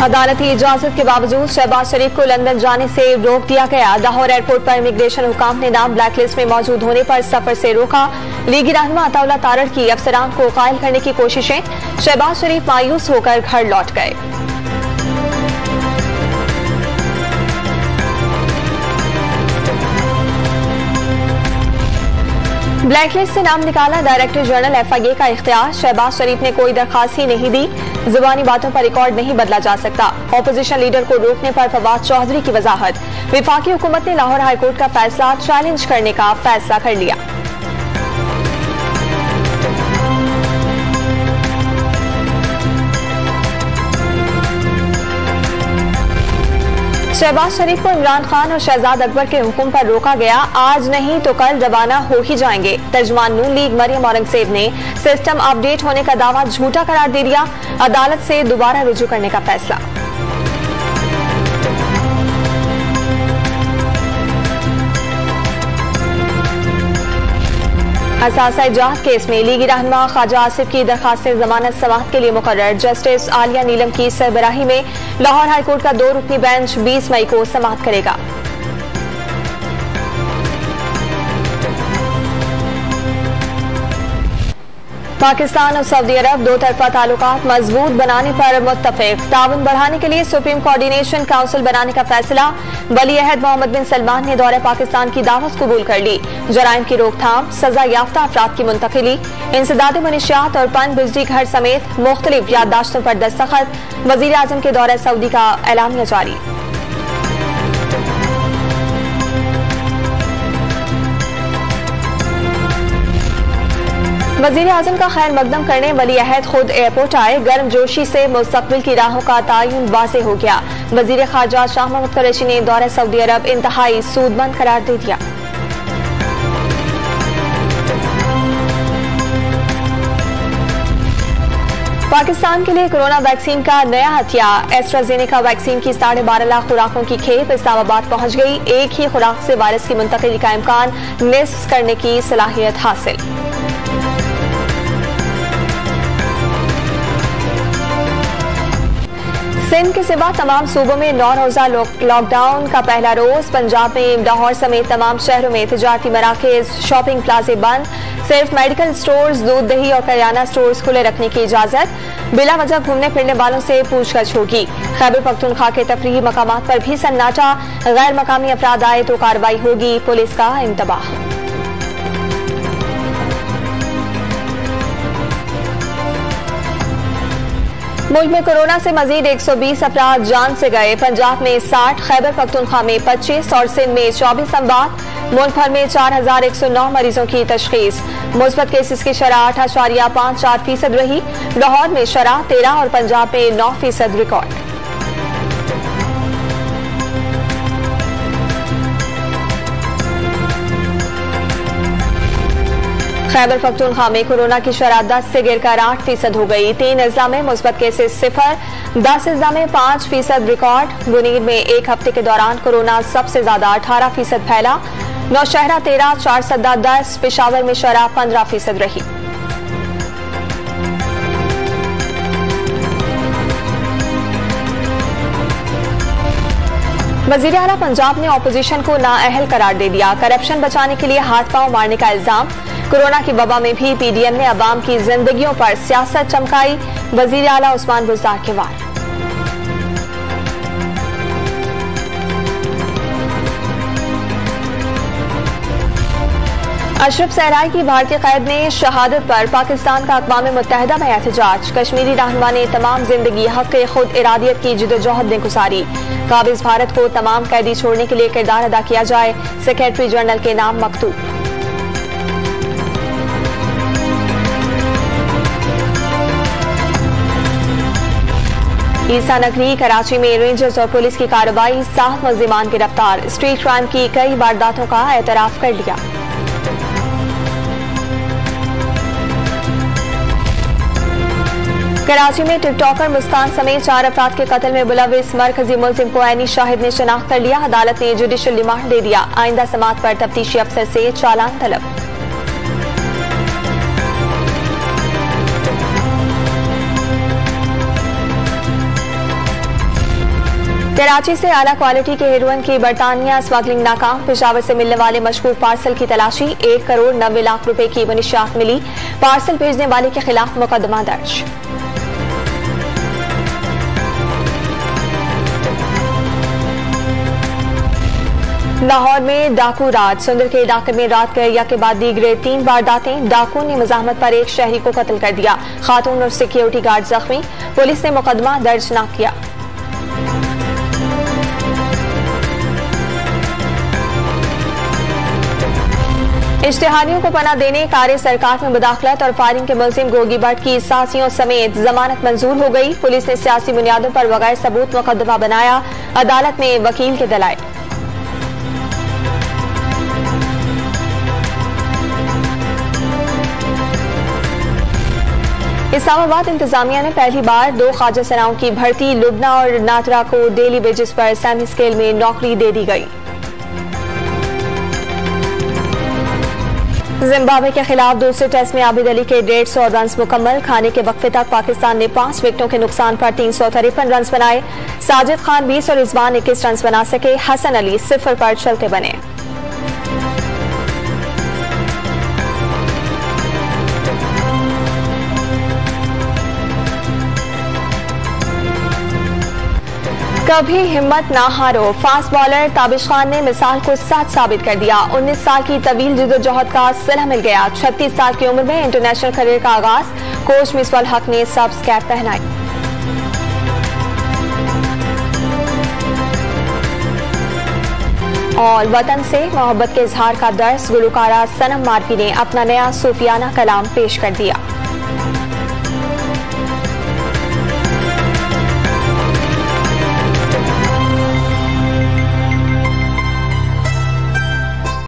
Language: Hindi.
अदालती इजाजत के बावजूद शहबाज शरीफ को लंदन जाने से रोक दिया गया। लाहौर एयरपोर्ट पर इमिग्रेशन हुकाम ने नाम ब्लैकलिस्ट में मौजूद होने पर सफर से रोका। लीगी रहनुमा अताउल्लाह तारड़ की अफसरान को कायल करने की कोशिशें। शहबाज शरीफ मायूस होकर घर लौट गए। ब्लैकलिस्ट से नाम निकाला डायरेक्टर जनरल FIA का इख्तियार। शहबाज शरीफ ने कोई दरखास्त ही नहीं दी। जुबानी बातों पर रिकॉर्ड नहीं बदला जा सकता। ऑपोजिशन लीडर को रोकने पर फवाद चौधरी की वजाहत। विफाकी हुकूमत ने लाहौर हाईकोर्ट का फैसला चैलेंज करने का फैसला कर लिया। शहबाज शरीफ को इमरान खान और शहजाद अकबर के हुक्म पर रोका गया। आज नहीं तो कल रवाना हो ही जाएंगे। तर्जुमान नून लीग मरियम औरंगजेब ने सिस्टम अपडेट होने का दावा झूठा करार दे दिया। अदालत से दोबारा रुजू करने का फैसला। असासा इजाद केस में लीगी रहनुमा ख्वाजा आसिफ की दरखास्तें जमानत समाअत के लिए मुकर्रर। जस्टिस आलिया नीलम की सरबराही में लाहौर हाईकोर्ट का 2 रुकनी बेंच 20 मई को समाअत करेगा। पाकिस्तान और सऊदी अरब दो तरफा ताल्लुकात मजबूत बनाने पर मुत्तफिक। ताउन बढ़ाने के लिए सुप्रीम कोऑर्डिनेशन काउंसिल बनाने का फैसला। वली अहद मोहम्मद बिन सलमान ने दौरे पाकिस्तान की दावत कबूल कर ली। जराइम की रोकथाम, सजा याफ्ता अफराद की मुंतकिली, इंसदाद मनशियात और पन बिजली घर समेत मुख्तलिफ याददाश्तों पर दस्तखत। वजीर आजम के दौरे सऊदी का ऐलानिया जारी। वजीर आजम का खैर मकदम करने वली अहद खुद एयरपोर्ट आए। गर्म जोशी से मुस्तकबिल की राहों का तयन वाज़ेह हो गया। वजीर खारजा शाह महमूद कुरैशी ने दौरे सऊदी अरब इंतहाई सूदमंद करार दे दिया। पाकिस्तान के लिए कोरोना वैक्सीन का नया हथियार। एस्ट्राजेनेका वैक्सीन की 12.5 लाख खुराकों की खेप इस्लामाबाद पहुंच गई। एक ही खुराक से वायरस की मुंतकिली का इम्कान निस्फ करने की सलाहियत हासिल। सिंध के सिवा तमाम सूबों में 9 रोजा लॉकडाउन का पहला रोज। पंजाब में लाहौर समेत तमाम शहरों में तिजारती मराकज, शॉपिंग प्लाजे बंद। सिर्फ मेडिकल स्टोर्स, दूध दही और करियाना स्टोर्स खुले रखने की इजाजत। बिला वजह घूमने फिरने वालों से पूछताछ होगी। खैबर पख्तूनख्वा के तफरीही मकामात पर भी सन्नाटा। गैर मकामी अफराद आए तो कार्रवाई होगी। पुलिस का इंतबाह। मुल्क में कोरोना से मजीद 120 अफराद जान से गए। पंजाब में 60, खैबर पख्तूनख्वा में 25 और सिंध में 24 अमवात। मुल्क भर में 4109 मरीजों की तशखीस। मुस्बत केसेस की शरह 8.54% रही। लाहौर में शरह 13 और पंजाब में 9% रिकॉर्ड। खैबर पख्तूनख्वा में कोरोना की शरह 10 से गिरकर 8% हो गई। 3 अजला में मुस्बत केसेस 0, 10 अजला में 5% रिकॉर्ड। मुनीर में एक हफ्ते के दौरान कोरोना सबसे ज्यादा 18% फैला। नौशहरा 13, चारसदा 10, पेशावर में शरह 15% रही। वजीर आला पंजाब ने ऑपोजिशन को नाअहल करार दे दिया। करप्शन बचाने के लिए हाथ पांव मारने का इल्जाम। कोरोना की वबा में भी PDM ने अवाम की जिंदगियों पर सियासत चमकाई। वजीर आला उस्मान बुज़दार के वार। अशरफ सहराई की भारतीय कैद ने शहादत पर पाकिस्तान का अक़वाम मुत्तहिदा में एहतजाज। कश्मीरी रहनुमा ने तमाम जिंदगी हक खुद इरादियत की जिदोजहद ने गुजारी। काबिज भारत को तमाम कैदी छोड़ने के लिए किरदार अदा किया जाए। सेक्रेटरी जनरल के नाम मकतूब। ईसा नगरी कराची में रेंजर्स और पुलिस की कार्रवाई। 7 मुल्जिमान गिरफ्तार। स्ट्रीट क्राइम की कई वारदातों का एतराफ कर लिया। कराची में टिकटॉकर मुस्कान समेत 4 अफराद के कत्ल में मुलविस मरकजी मुल्जिम को ऐनी शाहिद ने शनाख्त कर लिया। अदालत ने जुडिशल रिमांड दे दिया। आइंदा समाअत पर तफ्तीशी अफसर से चालान तलब। कराची से आला क्वालिटी के हेरोइन की बरतानिया स्मगलिंग नाकाम। पेशावर से मिलने वाले मशकूक पार्सल की तलाशी। 1 करोड़ 90 लाख रुपए की मुनिशात मिली। पार्सल भेजने वाले के खिलाफ मुकदमा दर्ज। लाहौर में डाकू राज। सुंदर के इलाके में रात गैरिया के बाद दी ग्रेड 3 वारदातें। डाकू ने मजाहमत पर एक शहरी को कत्ल कर दिया। खातून और सिक्योरिटी गार्ड जख्मी। पुलिस ने मुकदमा दर्ज न किया। इश्तिहारियों को पनाह देने कार्य सरकार में मुदाखलत और फायरिंग के मुलजिम गोगी भट्ट की साथियों समेत जमानत मंजूर हो गई। पुलिस ने सियासी बुनियादों पर बगैर सबूत मुकदमा बनाया। अदालत में वकील के दलाइल। इस्लामाबाद इंतजामिया ने पहली बार 2 ख्वाजा सराओं की भर्ती। लुबना और नातरा को डेली वेजेस पर सेमी स्केल में नौकरी दे दी गई। जिम्बाब्वे के खिलाफ दूसरे टेस्ट में आबिद अली के 150 रन मुकम्मल। खाने के वक्फे तक पाकिस्तान ने 5 विकेटों के नुकसान पर 353 रन बनाए। साजिद खान 20 और रिजवान 21 रन बना सके। हसन अली 0 पर चलते बने। कभी हिम्मत ना हारो। फास्ट बॉलर ताबिश खान ने मिसाल को सच साबित कर दिया। 19 साल की तवील जद्दोजहद का सिला मिल गया। 36 साल की उम्र में इंटरनेशनल करियर का आगाज। कोच मिसबाह हक ने सब्ज कैप पहनाई। और वतन से मोहब्बत के इजहार का दर्स गुलकारा सनम मार्फी ने अपना नया सूफियाना कलाम पेश कर दिया।